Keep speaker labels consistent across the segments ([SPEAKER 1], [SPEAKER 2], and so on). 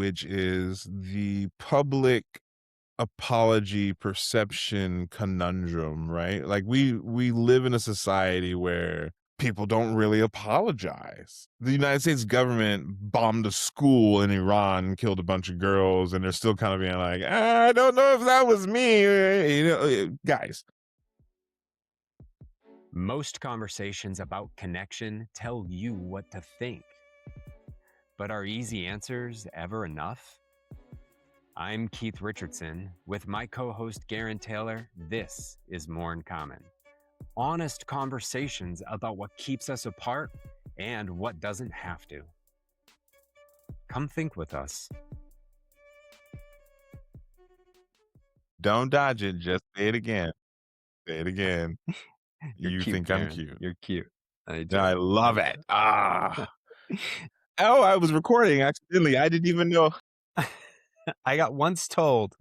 [SPEAKER 1] which is the public apology perception conundrum, right? Like we live in a society where people don't really apologize. The United States government bombed a school in Iran, killed a bunch of girls, and they're still kind of being like, I don't know if that was me. Guys,
[SPEAKER 2] Most conversations about connection tell you what to think. But are easy answers ever enough? I'm Keith Richardson. With my co-host Gerren Taylor, this is More in Common. Honest conversations about what keeps us apart and what doesn't have to. Come think with us.
[SPEAKER 1] don't dodge it. Just say it again. Say it again.
[SPEAKER 2] You're
[SPEAKER 1] You
[SPEAKER 2] cute,
[SPEAKER 1] think I'm
[SPEAKER 2] Gerren.
[SPEAKER 1] cute.
[SPEAKER 2] You're cute. I do.
[SPEAKER 1] I love it. Oh, I was recording accidentally. I didn't even know.
[SPEAKER 2] I got once told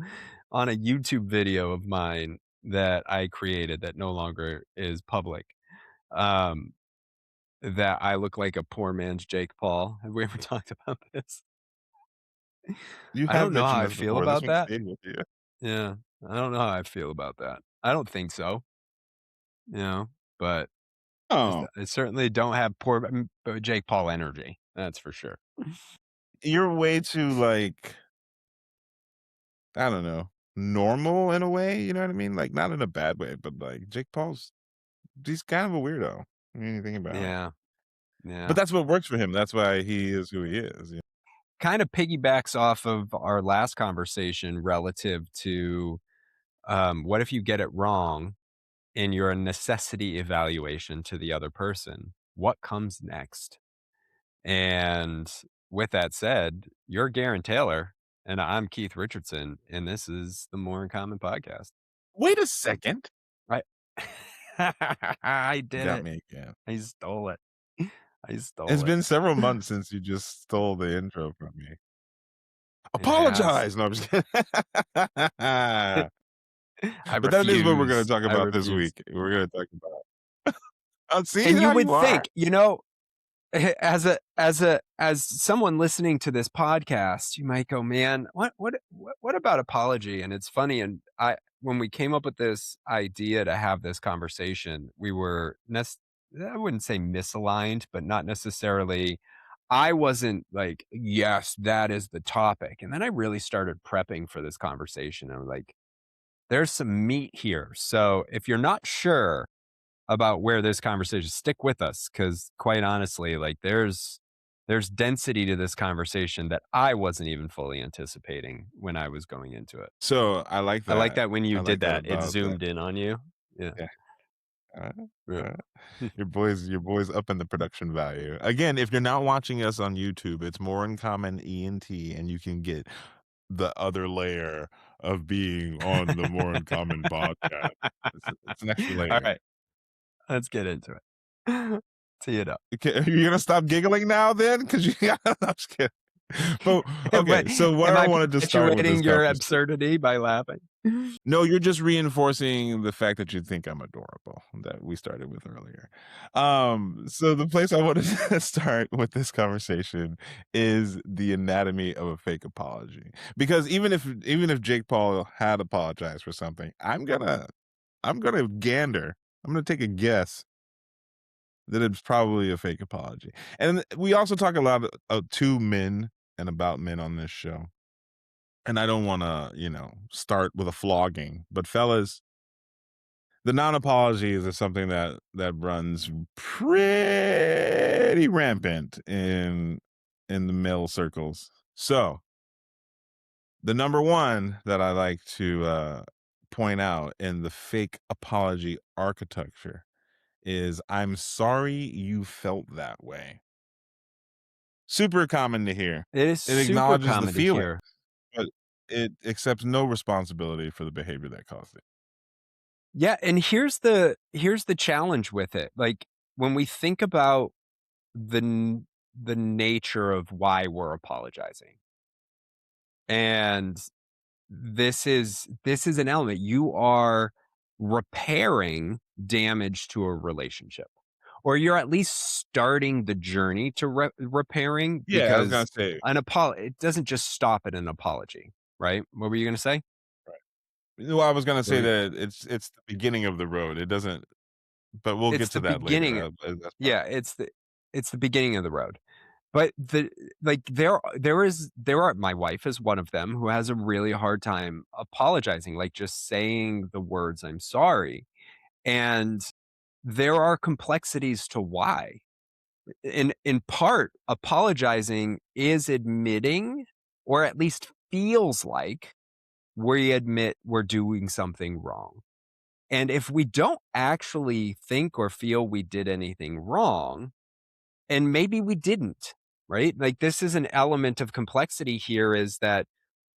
[SPEAKER 2] on a YouTube video of mine that I created that no longer is public, that I look like a poor man's Jake Paul. Have we ever talked about this?
[SPEAKER 1] You
[SPEAKER 2] I
[SPEAKER 1] have
[SPEAKER 2] don't know how
[SPEAKER 1] mentioned
[SPEAKER 2] I
[SPEAKER 1] this
[SPEAKER 2] feel
[SPEAKER 1] before. This
[SPEAKER 2] about
[SPEAKER 1] one
[SPEAKER 2] that.
[SPEAKER 1] stayed with you.
[SPEAKER 2] Yeah, I don't know how I feel about that. I don't think so, but
[SPEAKER 1] Oh,
[SPEAKER 2] I certainly don't have poor Jake Paul energy. That's for sure.
[SPEAKER 1] you're way too, like, I don't know, normal in a way, you know what I mean? Like, not in a bad way, but, like, Jake Paul's he's kind of a weirdo, when you think about it.
[SPEAKER 2] Yeah,
[SPEAKER 1] But
[SPEAKER 2] yeah.
[SPEAKER 1] that's what works for him. That's why he is who he is.
[SPEAKER 2] Kind of piggybacks off of our last conversation relative to what if you get it wrong in your necessity evaluation to the other person? What comes next? And with that said, you're Gerren Taylor, and I'm Keith Richardson, and this is the More in Common podcast.
[SPEAKER 1] Wait a second.
[SPEAKER 2] Right? I
[SPEAKER 1] You
[SPEAKER 2] did
[SPEAKER 1] got
[SPEAKER 2] it.
[SPEAKER 1] me again.
[SPEAKER 2] I stole it. I stole
[SPEAKER 1] It's
[SPEAKER 2] it.
[SPEAKER 1] been several months since you just stole the intro from me.
[SPEAKER 2] It has.
[SPEAKER 1] Apologize! No, I'm just kidding.
[SPEAKER 2] I
[SPEAKER 1] But that is what we're gonna
[SPEAKER 2] refuse.
[SPEAKER 1] talk
[SPEAKER 2] I
[SPEAKER 1] about this
[SPEAKER 2] refuse.
[SPEAKER 1] week. We're gonna talk about see
[SPEAKER 2] And you
[SPEAKER 1] how
[SPEAKER 2] would
[SPEAKER 1] you are.
[SPEAKER 2] think, as someone listening to this podcast, you might go, "Man, what about apology?" And it's funny. And when we came up with this idea to have this conversation, we were I wouldn't say misaligned, but not necessarily. I wasn't like, "Yes, that is the topic." And then I really started prepping for this conversation. And I'm like, "There's some meat here." So if you're not sure about where this conversation, stick with us, because quite honestly, like there's density to this conversation that I wasn't even fully anticipating when I was going into it.
[SPEAKER 1] So, I like
[SPEAKER 2] I like
[SPEAKER 1] that.
[SPEAKER 2] that when
[SPEAKER 1] I
[SPEAKER 2] you
[SPEAKER 1] like
[SPEAKER 2] did
[SPEAKER 1] that
[SPEAKER 2] that, it
[SPEAKER 1] about that.
[SPEAKER 2] zoomed in on you. Yeah.
[SPEAKER 1] Yeah. Uh,
[SPEAKER 2] Yeah.
[SPEAKER 1] uh, your boys up in the production value. Again, if you're not watching us on YouTube, it's More in Common ENT, and you can get the other layer of being on the More in Common podcast. It's an extra
[SPEAKER 2] All
[SPEAKER 1] layer.
[SPEAKER 2] right, let's get into it. Tee it up.
[SPEAKER 1] Okay, are you gonna stop giggling now then? Because you I'm just kidding. But okay, so where
[SPEAKER 2] Am
[SPEAKER 1] I
[SPEAKER 2] I
[SPEAKER 1] wanted to start with this
[SPEAKER 2] perpetuating your
[SPEAKER 1] conversation.
[SPEAKER 2] absurdity by laughing?
[SPEAKER 1] No, you're just reinforcing the fact that you think I'm adorable that we started with earlier. So the place I wanted to start with this conversation is the anatomy of a fake apology. Because even if Jake Paul had apologized for something, I'm gonna gander. I'm gonna take a guess that it's probably a fake apology. And we also talk a lot to men and about men on this show. And I don't want to, start with a flogging, but fellas, the non-apologies is something that runs pretty rampant in the male circles. So, the number one that I like to point out in the fake apology architecture is I'm sorry you felt that way. Super common to hear.
[SPEAKER 2] It is
[SPEAKER 1] It
[SPEAKER 2] super
[SPEAKER 1] acknowledges the
[SPEAKER 2] common to
[SPEAKER 1] feeling,
[SPEAKER 2] hear.
[SPEAKER 1] but it accepts no responsibility for the behavior that caused it.
[SPEAKER 2] Yeah, and here's the challenge with it. Like when we think about the nature of why we're apologizing, and this is an element. You are repairing damage to a relationship, or you're at least starting the journey to repairing,
[SPEAKER 1] Yeah, I was gonna
[SPEAKER 2] because
[SPEAKER 1] say,
[SPEAKER 2] it doesn't just stop at an apology, right? What were you going to say?
[SPEAKER 1] well, I was gonna
[SPEAKER 2] What
[SPEAKER 1] say
[SPEAKER 2] were you-
[SPEAKER 1] that it's the beginning of the road. It doesn't, but we'll
[SPEAKER 2] it's
[SPEAKER 1] get
[SPEAKER 2] the
[SPEAKER 1] to that later.
[SPEAKER 2] beginning.
[SPEAKER 1] That's fine.
[SPEAKER 2] Yeah, it's the beginning of the road. But there are my wife is one of them who has a really hard time apologizing, like just saying the words "I'm sorry." And there are complexities to why. In part, apologizing is admitting, or at least feels like we admit we're doing something wrong. And if we don't actually think or feel we did anything wrong, and maybe we didn't, right? Like, this is an element of complexity here, is that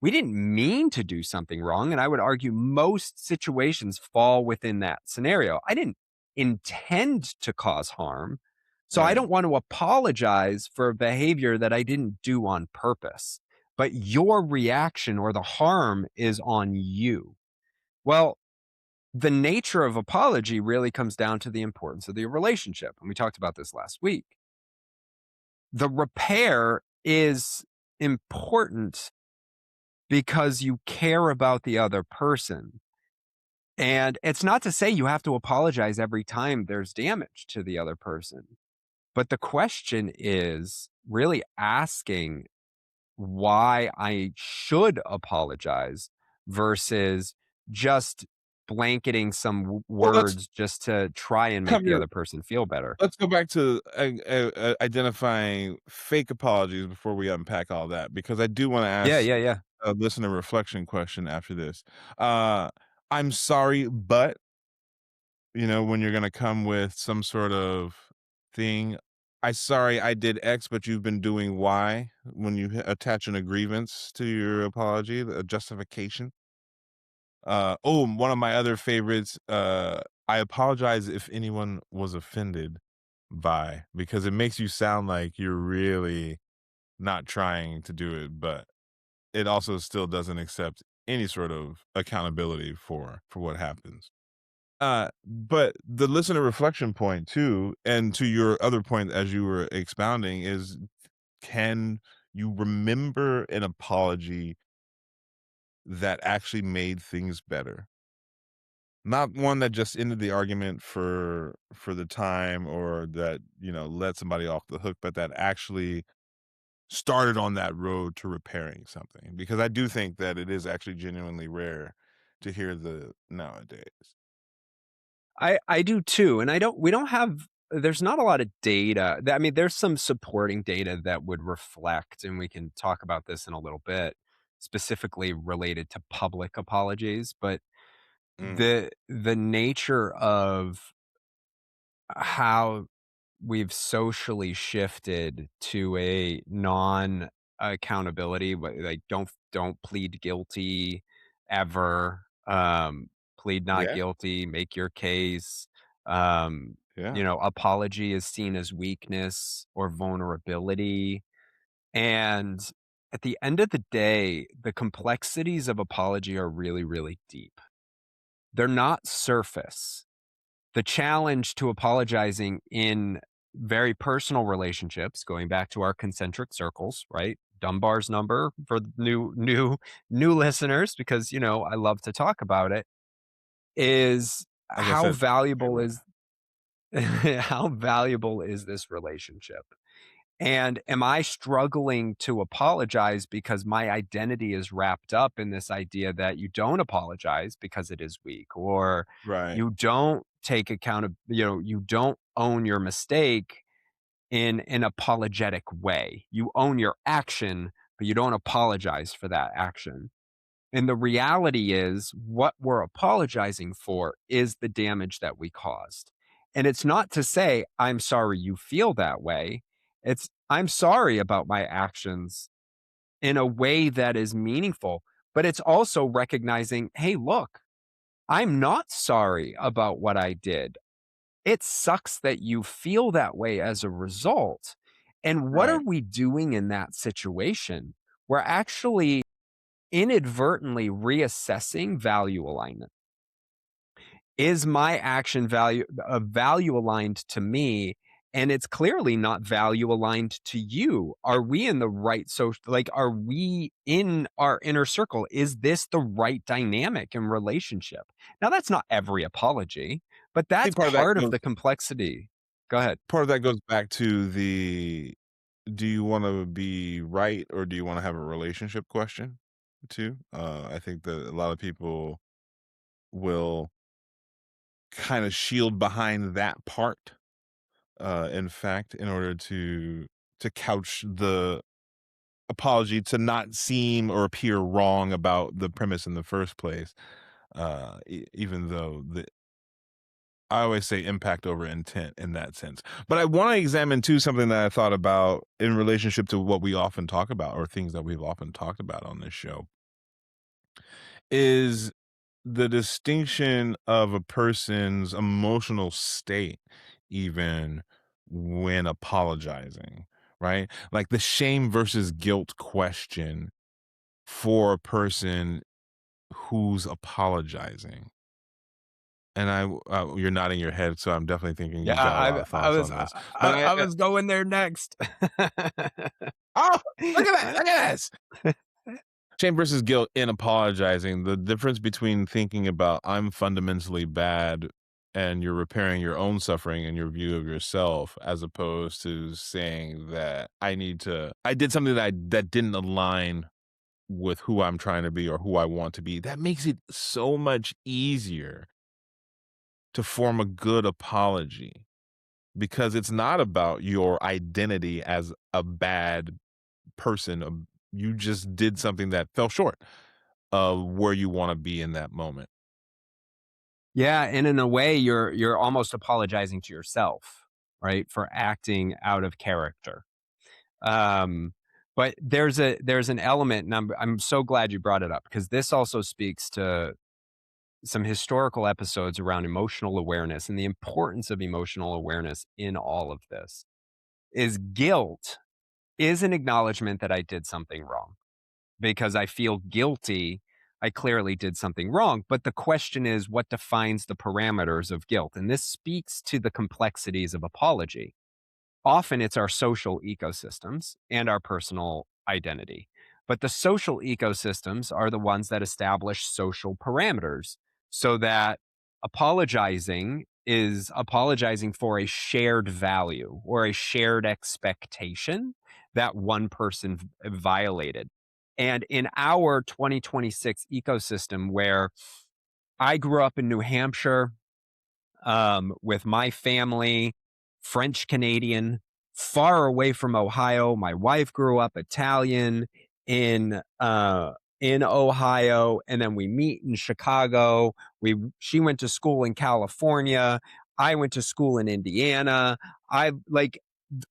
[SPEAKER 2] we didn't mean to do something wrong. And I would argue most situations fall within that scenario. I didn't intend to cause harm. So I
[SPEAKER 1] Right.
[SPEAKER 2] don't want to apologize for a behavior that I didn't do on purpose. But your reaction or the harm is on you. Well, the nature of apology really comes down to the importance of the relationship. And we talked about this last week. The repair is important because you care about the other person. And it's not to say you have to apologize every time there's damage to the other person. But the question is really asking why I should apologize versus just blanketing some
[SPEAKER 1] Well, let's
[SPEAKER 2] words just to try and make the
[SPEAKER 1] cover
[SPEAKER 2] other person feel better.
[SPEAKER 1] let's go back to, identifying fake apologies before we unpack all that, because I do wanna
[SPEAKER 2] Yeah,
[SPEAKER 1] ask
[SPEAKER 2] yeah, yeah.
[SPEAKER 1] a listener reflection question after this. Uh, I'm sorry, but, when you're gonna come with some sort of thing, "I sorry I did X, but you've been doing Y," when you attach an grievance to your apology, a justification. One of my other favorites, "I apologize if anyone was offended by," because it makes you sound like you're really not trying to do it, but it also still doesn't accept any sort of accountability for what happens. But the listener reflection point too, and to your other point as you were expounding, is, can you remember an apology that actually made things better? Not one that just ended the argument for the time, or that, let somebody off the hook, but that actually started on that road to repairing something, because I do think that it is actually genuinely rare to hear the nowadays.
[SPEAKER 2] I do too, and I don't we don't have there's not a lot of data. I mean, there's some supporting data that would reflect, and we can talk about this in a little bit, specifically related to public apologies, but
[SPEAKER 1] Mm,
[SPEAKER 2] the nature of how we've socially shifted to a non accountability, like don't plead guilty ever. Plead not
[SPEAKER 1] yeah,
[SPEAKER 2] guilty, make your case. Um,
[SPEAKER 1] yeah,
[SPEAKER 2] apology is seen as weakness or vulnerability. And at the end of the day, the complexities of apology are really, really deep. They're not surface. The challenge to apologizing in very personal relationships, going back to our concentric circles, right? Dunbar's number for the new listeners, because I love to talk about it, is
[SPEAKER 1] like I
[SPEAKER 2] how
[SPEAKER 1] said,
[SPEAKER 2] valuable
[SPEAKER 1] favorite.
[SPEAKER 2] is how valuable is this relationship? And am I struggling to apologize because my identity is wrapped up in this idea that you don't apologize because it is weak, or
[SPEAKER 1] Right,
[SPEAKER 2] you don't take account of, you don't own your mistake in an apologetic way. You own your action, but you don't apologize for that action. And the reality is, what we're apologizing for is the damage that we caused. And it's not to say, I'm sorry you feel that way. It's, I'm sorry about my actions in a way that is meaningful. But it's also recognizing, hey, look, I'm not sorry about what I did. It sucks that you feel that way as a result. And what are
[SPEAKER 1] right,
[SPEAKER 2] we doing in that situation? We're actually inadvertently reassessing value alignment. Is my action value aligned to me? and it's clearly not value aligned to you. Are we in the right social, like, are we in our inner circle? Is this the right dynamic and relationship? Now, that's not every apology, but
[SPEAKER 1] I
[SPEAKER 2] that's
[SPEAKER 1] think
[SPEAKER 2] part of the complexity. Go ahead.
[SPEAKER 1] part of that goes back to the do you wanna be right or do you wanna have a relationship question too? I think that a lot of people will kinda shield behind that part, in fact, in order to couch the apology to not seem or appear wrong about the premise in the first place, even though I always say impact over intent in that sense. But I want to examine too something that I thought about in relationship to what we often talk about or things that we've often talked about on this show is the distinction of a person's emotional state even when apologizing, right? Like the shame versus guilt question for a person who's apologizing. And you're nodding your head, so I'm definitely thinking
[SPEAKER 2] Yeah,
[SPEAKER 1] you've got a lot of
[SPEAKER 2] I
[SPEAKER 1] thoughts
[SPEAKER 2] was
[SPEAKER 1] on this. But
[SPEAKER 2] I was going there next.
[SPEAKER 1] oh, look at that! Look at this. Shame versus guilt in apologizing. The difference between thinking about I'm fundamentally bad and you're repairing your own suffering and your view of yourself, as opposed to saying that I did something that didn't align with who I'm trying to be or who I want to be. That makes it so much easier to form a good apology because it's not about your identity as a bad person. You just did something that fell short of where you want to be in that moment.
[SPEAKER 2] Yeah, and in a way, you're almost apologizing to yourself, right, for acting out of character. Um, but there's an element, and I'm so glad you brought it up because this also speaks to some historical episodes around emotional awareness and the importance of emotional awareness in all of this. Is guilt is an acknowledgement that I did something wrong because I feel guilty. I clearly did something wrong. But the question is, what defines the parameters of guilt? And this speaks to the complexities of apology. Often it's our social ecosystems and our personal identity. But the social ecosystems are the ones that establish social parameters so that apologizing is apologizing for a shared value or a shared expectation that one person violated. And in our 2026 ecosystem, where I grew up in New Hampshire, with my family, French Canadian, far away from Ohio. My wife grew up Italian in in Ohio, and then we meet in Chicago. She went to school in California. I went to school in Indiana. I like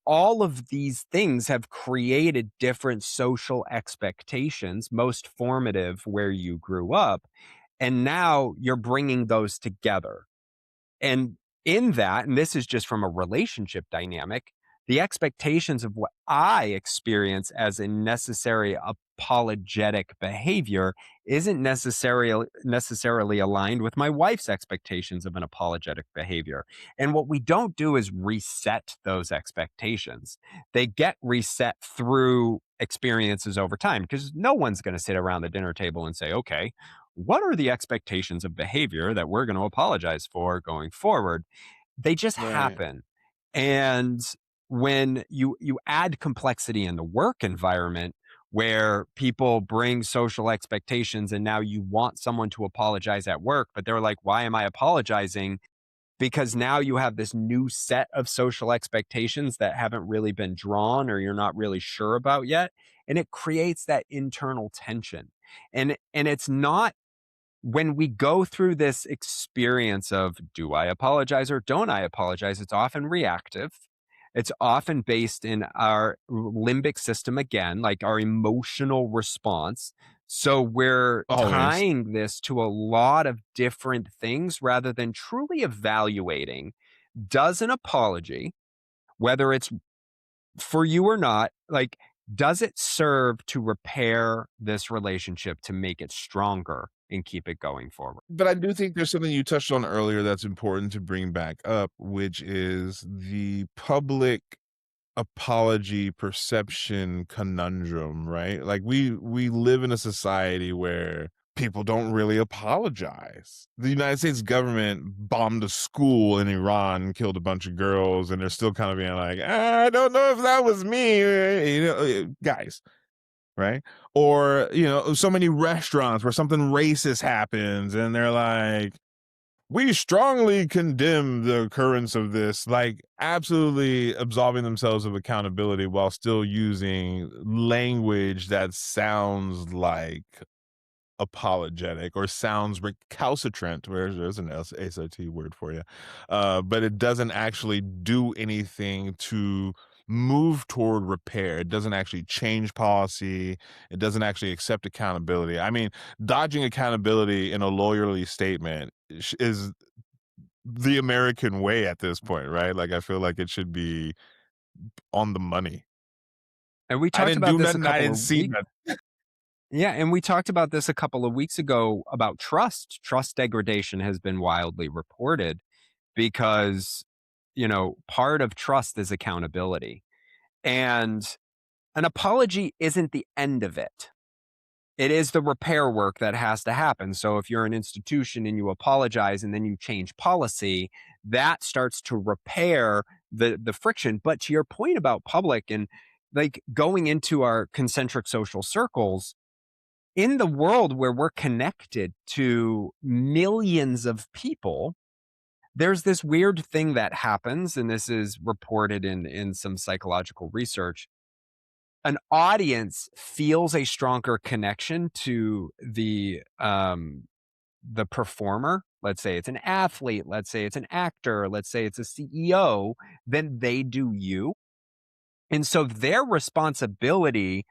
[SPEAKER 2] all of these things have created different social expectations, most formative where you grew up. And now you're bringing those together and in that, and this is just from a relationship dynamic, the expectations of what I experience as a necessary apologetic behavior isn't necessarily aligned with my wife's expectations of an apologetic behavior. And what we don't do is reset those expectations. They get reset through experiences over time because no one's going to sit around the dinner table and say, okay, what are the expectations of behavior that we're going to apologize for going forward? They just
[SPEAKER 1] Right.
[SPEAKER 2] happen. And when you add complexity in the work environment where people bring social expectations and now you want someone to apologize at work, but they're like, why am I apologizing? Because now you have this new set of social expectations that haven't really been drawn or you're not really sure about yet. And it creates that internal tension. And it's not when we go through this experience of do I apologize or don't I apologize, it's often reactive. It's often based in our limbic system again, like our emotional response. So we're
[SPEAKER 1] Always.
[SPEAKER 2] tying this to a lot of different things rather than truly evaluating does an apology, whether it's for you or not, like Does it serve to repair this relationship to make it stronger and keep it going forward?
[SPEAKER 1] But I do think there's something you touched on earlier that's important to bring back up, which is the public apology perception conundrum, right? Like we live in a society where people don't really apologize. The United States government bombed a school in Iran, killed a bunch of girls, and they're still kind of being like, I don't know if that was me, guys, right? Or, so many restaurants where something racist happens and they're like, we strongly condemn the occurrence of this, like absolutely absolving themselves of accountability while still using language that sounds like apologetic or sounds recalcitrant, where there's an SAT word for you. But it doesn't actually do anything to move toward repair. It doesn't actually change policy. It doesn't actually accept accountability. I mean, dodging accountability in a lawyerly statement is the American way at this point, right? Like, I feel like it should be on the money.
[SPEAKER 2] And we
[SPEAKER 1] I
[SPEAKER 2] talked
[SPEAKER 1] didn't
[SPEAKER 2] about
[SPEAKER 1] do
[SPEAKER 2] this a
[SPEAKER 1] nothing. I
[SPEAKER 2] couple
[SPEAKER 1] didn't
[SPEAKER 2] of
[SPEAKER 1] see
[SPEAKER 2] weeks.
[SPEAKER 1] nothing.
[SPEAKER 2] Yeah, and we talked about this a couple of weeks ago about trust. Trust degradation has been wildly reported because, part of trust is accountability. And an apology isn't the end of it. It is the repair work that has to happen. So if you're an institution and you apologize and then you change policy, that starts to repair the friction. But to your point about public and like going into our concentric social circles, in the world where we're connected to millions of people, there's this weird thing that happens, and this is reported in some psychological research. An audience feels a stronger connection to the performer. Let's say it's an athlete, let's say it's an actor, let's say it's a CEO, than they do you. And so their responsibility,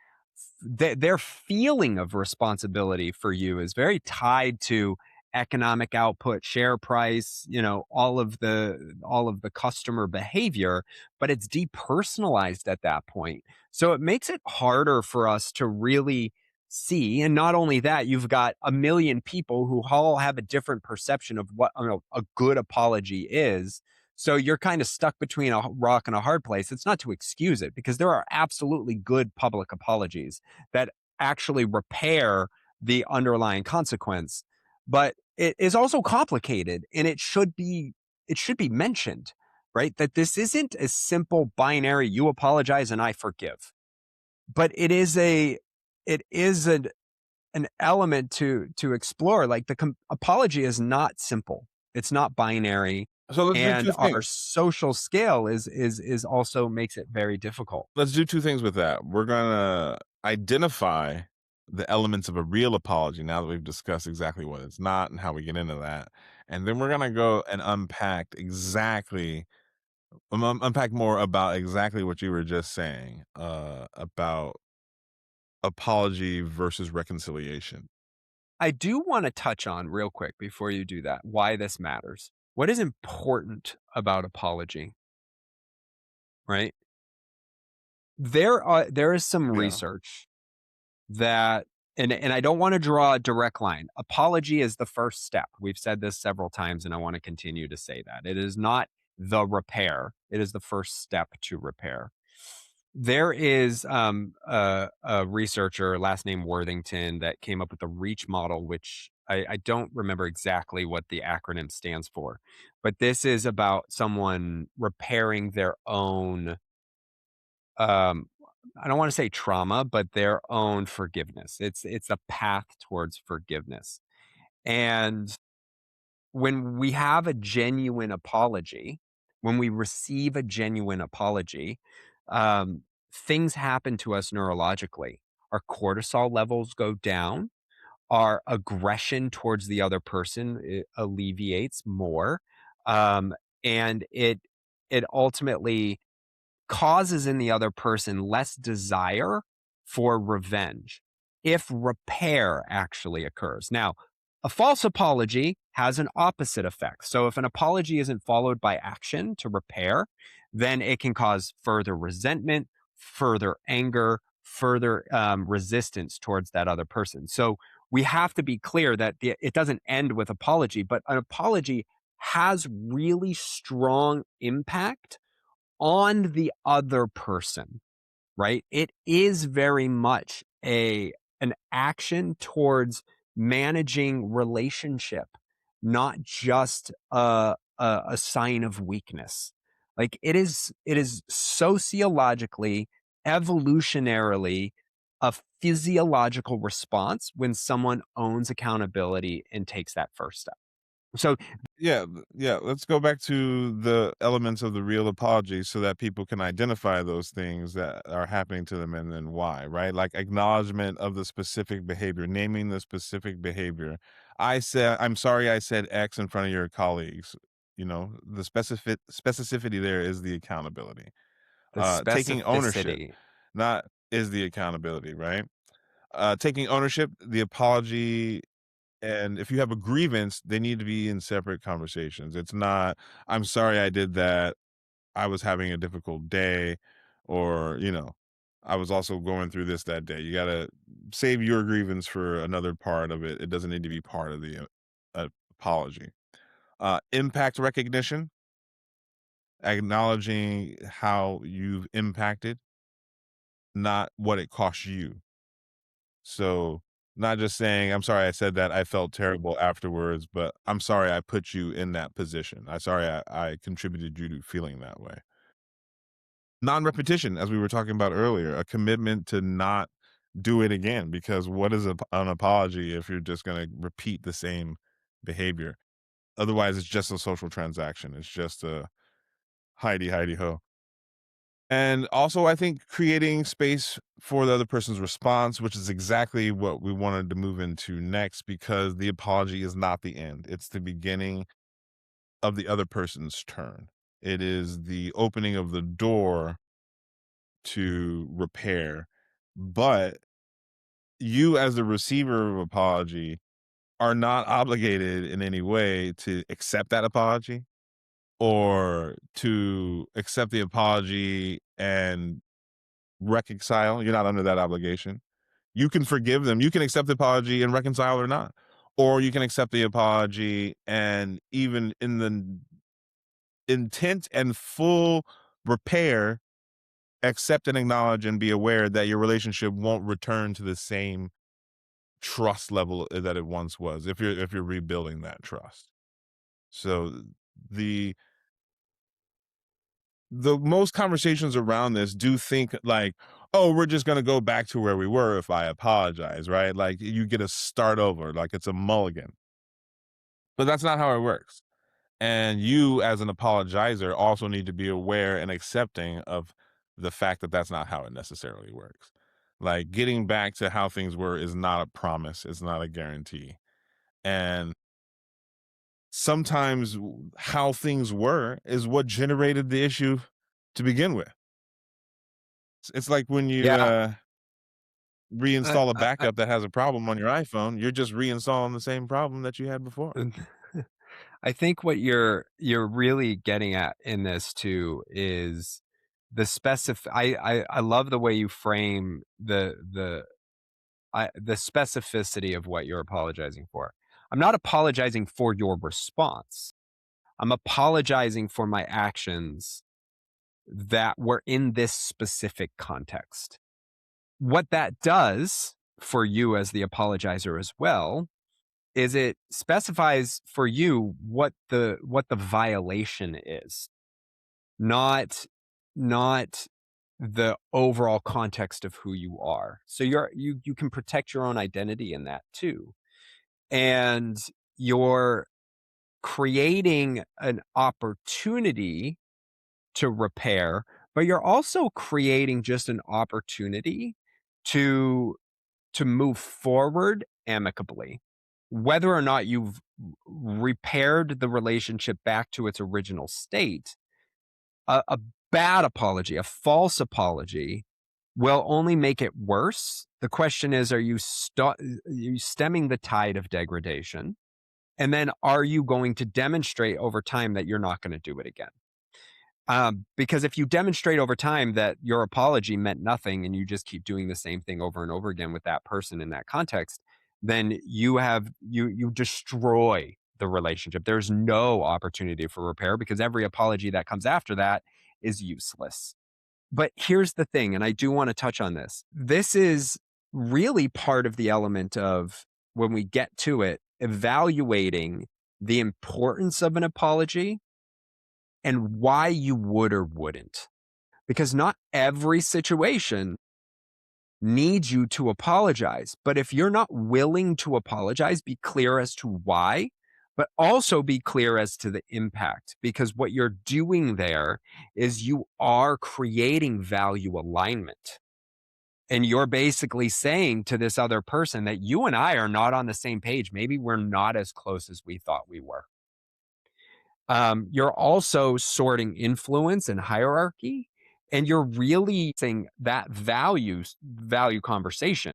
[SPEAKER 2] their feeling of responsibility for you is very tied to economic output, share price, all of the customer behavior, but it's depersonalized at that point. So it makes it harder for us to really see. And not only that, you've got a million people who all have a different perception of what a good apology is. So you're kind of stuck between a rock and a hard place. It's not to excuse it, because there are absolutely good public apologies that actually repair the underlying consequence. But it is also complicated, and it should be mentioned, right? That this isn't a simple binary, you apologize and I forgive. But it is an element to explore. Like the apology is not simple. It's not binary,
[SPEAKER 1] So let's do
[SPEAKER 2] and
[SPEAKER 1] two
[SPEAKER 2] our
[SPEAKER 1] things.
[SPEAKER 2] social scale is also makes it very difficult.
[SPEAKER 1] Let's do two things with that. We're gonna identify the elements of a real apology now that we've discussed exactly what it's not and how we get into that. And then we're gonna go and unpack more about exactly what you were just saying, about apology versus reconciliation.
[SPEAKER 2] I do want to touch on real quick before you do that why this matters. What is important about apology, right? There is some
[SPEAKER 1] Yeah.
[SPEAKER 2] research that, and I don't want to draw a direct line. Apology is the first step. We've said this several times, and I want to continue to say that. It is not the repair. It is the first step to repair. There is a researcher, last name Worthington, that came up with the REACH model, which I don't remember exactly what the acronym stands for, but this is about someone repairing their own, um, I don't want to say trauma, but their own forgiveness. It's a path towards forgiveness. And when we have a genuine apology, when we receive a genuine apology, things happen to us neurologically. Our cortisol levels go down. Our aggression towards the other person alleviates more, um, and it ultimately causes in the other person less desire for revenge if repair actually occurs. Now, a false apology has an opposite effect. So, if an apology isn't followed by action to repair, then it can cause further resentment, further anger, further resistance towards that other person. So we have to be clear that it doesn't end with apology, but an apology has really strong impact on the other person, right? It is very much an action towards managing relationship, not just a sign of weakness. Like it is sociologically, evolutionarily a physiological response when someone owns accountability and takes that first step. So
[SPEAKER 1] Yeah, yeah, let's go back to the elements of the real apology so that people can identify those things that are happening to them and then why, right? Like acknowledgement of the specific behavior, naming the specific behavior. I'm sorry I said X in front of your colleagues. You know, the specificity there is the accountability.
[SPEAKER 2] the
[SPEAKER 1] Taking ownership,
[SPEAKER 2] specificity,
[SPEAKER 1] not is the accountability, right? Taking ownership, the apology, and if you have a grievance, they need to be in separate conversations. It's not, "I'm sorry I did that. I was having a difficult day," or, "I was also going through this that day." You gotta save your grievance for another part of it. It doesn't need to be part of the, apology. Impact recognition, acknowledging how you've impacted, not what it cost you. So, not just saying, "I'm sorry I said that, I felt terrible afterwards, but I'm sorry I put you in that position. I'm sorry I contributed you to feeling that way." Non-repetition, as we were talking about earlier, a commitment to not do it again, because what is an apology if you're just gonna repeat the same behavior? Otherwise, it's just a social transaction. It's just a hidey ho. And also, I think creating space for the other person's response, which is exactly what we wanted to move into next, because the apology is not the end. It's the beginning of the other person's turn. It is the opening of the door to repair. But you, as the receiver of apology, are not obligated in any way to accept that apology or to accept the apology and reconcile. You're not under that obligation. You can forgive them. You can accept the apology and reconcile or not. Or you can accept the apology and even in the intent and full repair, accept and acknowledge and be aware that your relationship won't return to the same trust level that it once was if you're rebuilding that trust. So the the most conversations around this do think like, "Oh, we're just gonna go back to where we were if I apologize," right? Like, you get to start over, like it's a mulligan. But that's not how it works. And you, as an apologizer, also need to be aware and accepting of the fact that that's not how it necessarily works. Like, getting back to how things were is not a promise, it's not a guarantee. And sometimes how things were is what generated the issue to begin with. It's like when you,
[SPEAKER 2] yeah. Uh,
[SPEAKER 1] reinstall a
[SPEAKER 2] I,
[SPEAKER 1] backup that has a problem on your iPhone, you're just reinstalling the same problem that you had before.
[SPEAKER 2] I, I think what you're really getting at in this too is I love the way you frame the specificity of what you're apologizing for. I'm not apologizing for your response. I'm apologizing for my actions that were in this specific context. What that does for you as the apologizer as well is it specifies for you what the violation is, not not the overall context of who you are. So you can protect your own identity in that too. And you're creating an opportunity to repair, but you're also creating just an opportunity to to move forward amicably. Whether or not you've repaired the relationship back to its original state, a bad apology, a false apology will only make it worse. The question is, are you stemming the tide of degradation? And then are you going to demonstrate over time that you're not going to do it again? Because if you demonstrate over time that your apology meant nothing and you just keep doing the same thing over and over again with that person in that context, then you destroy the relationship. There's no opportunity for repair because every apology that comes after that is useless. But here's the thing, and I do want to touch on this. This is really part of the element of when we get to it, evaluating the importance of an apology and why you would or wouldn't. Because not every situation needs you to apologize. But if you're not willing to apologize, be clear as to why, but also be clear as to the impact. Because what you're doing there is you are creating value alignment. And you're basically saying to this other person that you and I are not on the same page. Maybe we're not as close as we thought we were. You're also sorting influence and hierarchy, and you're really saying that value conversation.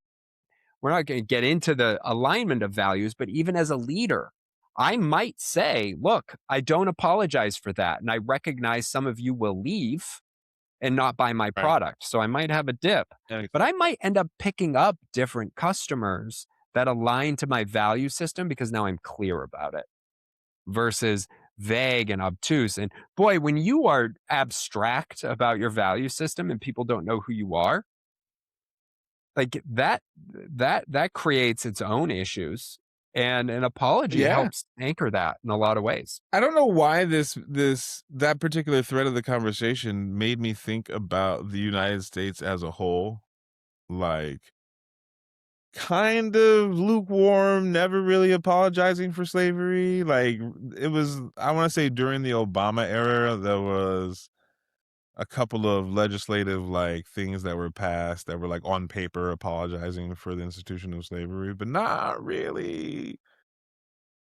[SPEAKER 2] We're not going to get into the alignment of values, but even as a leader, I might say, look, I don't apologize for that. And I recognize some of you will leave and not buy my
[SPEAKER 1] Right.
[SPEAKER 2] product. So I might have a dip,
[SPEAKER 1] Yeah,
[SPEAKER 2] but I might end up picking up different customers that align to my value system because now I'm clear about it versus vague and obtuse. And boy, when you are abstract about your value system and people don't know who you are, like that creates its own issues. And an apology
[SPEAKER 1] yeah.
[SPEAKER 2] helps anchor that in a lot of ways.
[SPEAKER 1] I don't know why that particular thread of the conversation made me think about the United States as a whole, like kind of lukewarm, never really apologizing for slavery. Like it was, I want to say during the Obama era, there was a couple of legislative like things that were passed that were like on paper apologizing for the institution of slavery, but not really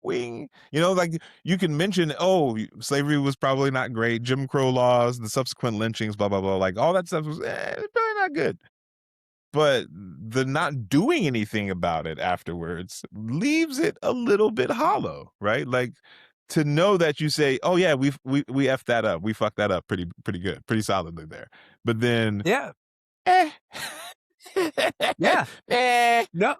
[SPEAKER 1] like you can mention, oh, slavery was probably not great, Jim Crow laws, the subsequent lynchings, blah blah blah, like all that stuff was probably not good. But the not doing anything about it afterwards leaves it a little bit hollow, right? Like to know that you say, "Oh yeah, we effed that up. We fucked that up pretty good, pretty solidly there." But then,
[SPEAKER 2] Yeah.
[SPEAKER 1] eh,
[SPEAKER 2] Yeah.
[SPEAKER 1] eh,
[SPEAKER 2] No,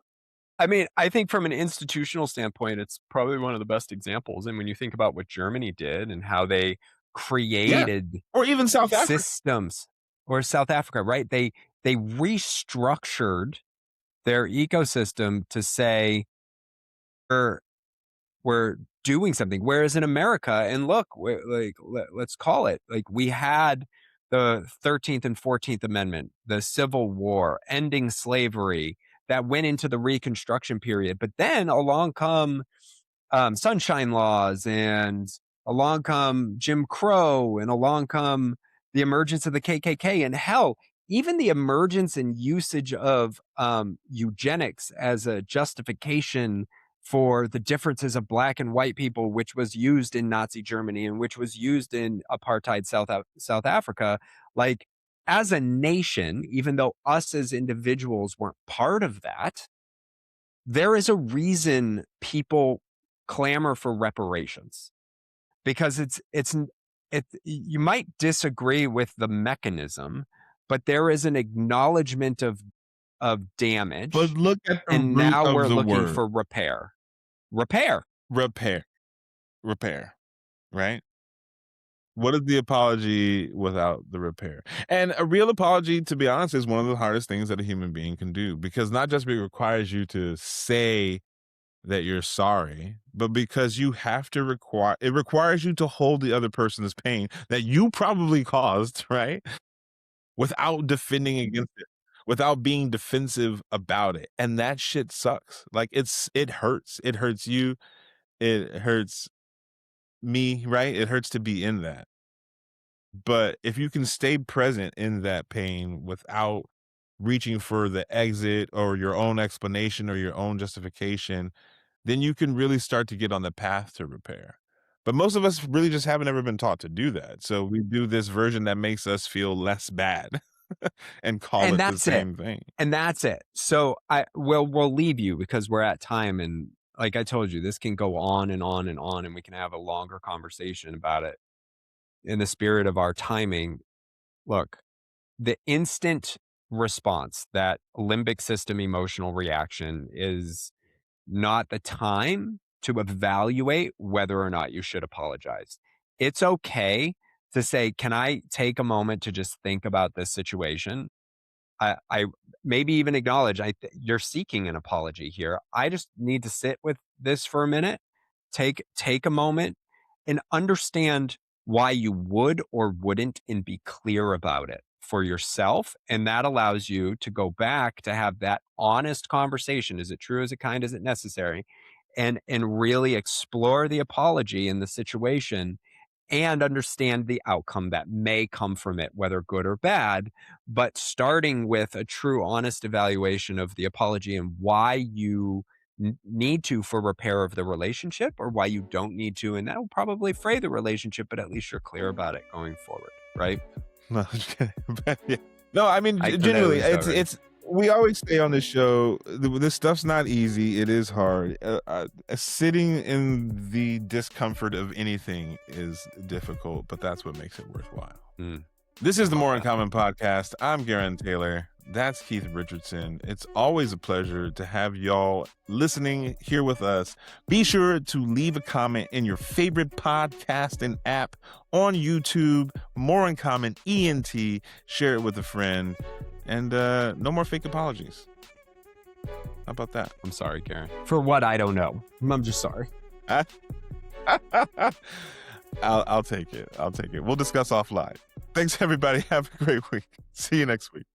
[SPEAKER 2] I mean, I think from an institutional standpoint, it's probably one of the best examples. And when you think about what Germany did and how they
[SPEAKER 1] yeah,
[SPEAKER 2] created
[SPEAKER 1] or even South Africa.
[SPEAKER 2] systems, or South Africa, right? They restructured their ecosystem to say we're we're doing something. Whereas in America, and look, let's call it like we had the 13th and 14th Amendment, the Civil War, ending slavery that went into the Reconstruction period. But then along come sunshine laws, and along come Jim Crow, and along come the emergence of the KKK, and hell, even the emergence and usage of eugenics as a justification for the differences of black and white people, which was used in Nazi Germany and which was used in apartheid South Africa. Like, as a nation, even though us as individuals weren't part of that, there is a reason people clamor for reparations, because you might disagree with the mechanism, but there is an acknowledgement of
[SPEAKER 1] But
[SPEAKER 2] damage,
[SPEAKER 1] look at the
[SPEAKER 2] and
[SPEAKER 1] root
[SPEAKER 2] now
[SPEAKER 1] of
[SPEAKER 2] we're
[SPEAKER 1] the
[SPEAKER 2] looking
[SPEAKER 1] word:
[SPEAKER 2] for repair.
[SPEAKER 1] repair, repair, right? What is the apology without the repair? And a real apology, to be honest, is one of the hardest things that a human being can do, because not just it requires you to say that you're sorry, but because you have to it requires you to hold the other person's pain that you probably caused, right? Without defending against it, without being defensive about it. And that shit sucks. Like it hurts. It hurts you. It hurts me, right? It hurts to be in that. But if you can stay present in that pain without reaching for the exit or your own explanation or your own justification, then you can really start to get on the path to repair. But most of us really just haven't ever been taught to do that. So we do this version that makes us feel less bad and call
[SPEAKER 2] And
[SPEAKER 1] it the
[SPEAKER 2] that's it.
[SPEAKER 1] same thing.
[SPEAKER 2] And that's it. So we'll leave you because we're at time, and like I told you, this can go on and on and on, and we can have a longer conversation about it. in the spirit of our timing, look, the instant response, that limbic system emotional reaction, is not the time to evaluate whether or not you should apologize. It's okay to say, can I take a moment to just think about this situation? I maybe even acknowledge you're seeking an apology here. I just need to sit with this for a minute, take a moment, and understand why you would or wouldn't, and be clear about it for yourself. And that allows you to go back to have that honest conversation. Is it true? Is it kind? Is it necessary? And really explore the apology in the situation and understand the outcome that may come from it, whether good or bad, but starting with a true, honest evaluation of the apology and why you need to for repair of the relationship, or why you don't need to. And that will probably fray the relationship, but at least you're clear about it going forward, right?
[SPEAKER 1] No, just kidding. But yeah. No, I mean,
[SPEAKER 2] I know
[SPEAKER 1] genuinely,
[SPEAKER 2] it was
[SPEAKER 1] it's we always say on this show, this stuff's not easy. It is hard. Sitting in the discomfort of anything is difficult, but that's what makes it worthwhile. This is the More in Common podcast. I'm Gerren Taylor. That's Keith Richardson. It's always a pleasure to have y'all listening here with us. Be sure to leave a comment in your favorite podcasting app, on YouTube, More in Common ENT. Share it with a friend. And no more fake apologies. How about that?
[SPEAKER 2] I'm sorry, Karen. For what? I don't know. I'm just sorry.
[SPEAKER 1] I'll take it. We'll discuss offline. Thanks, everybody. Have a great week. See you next week.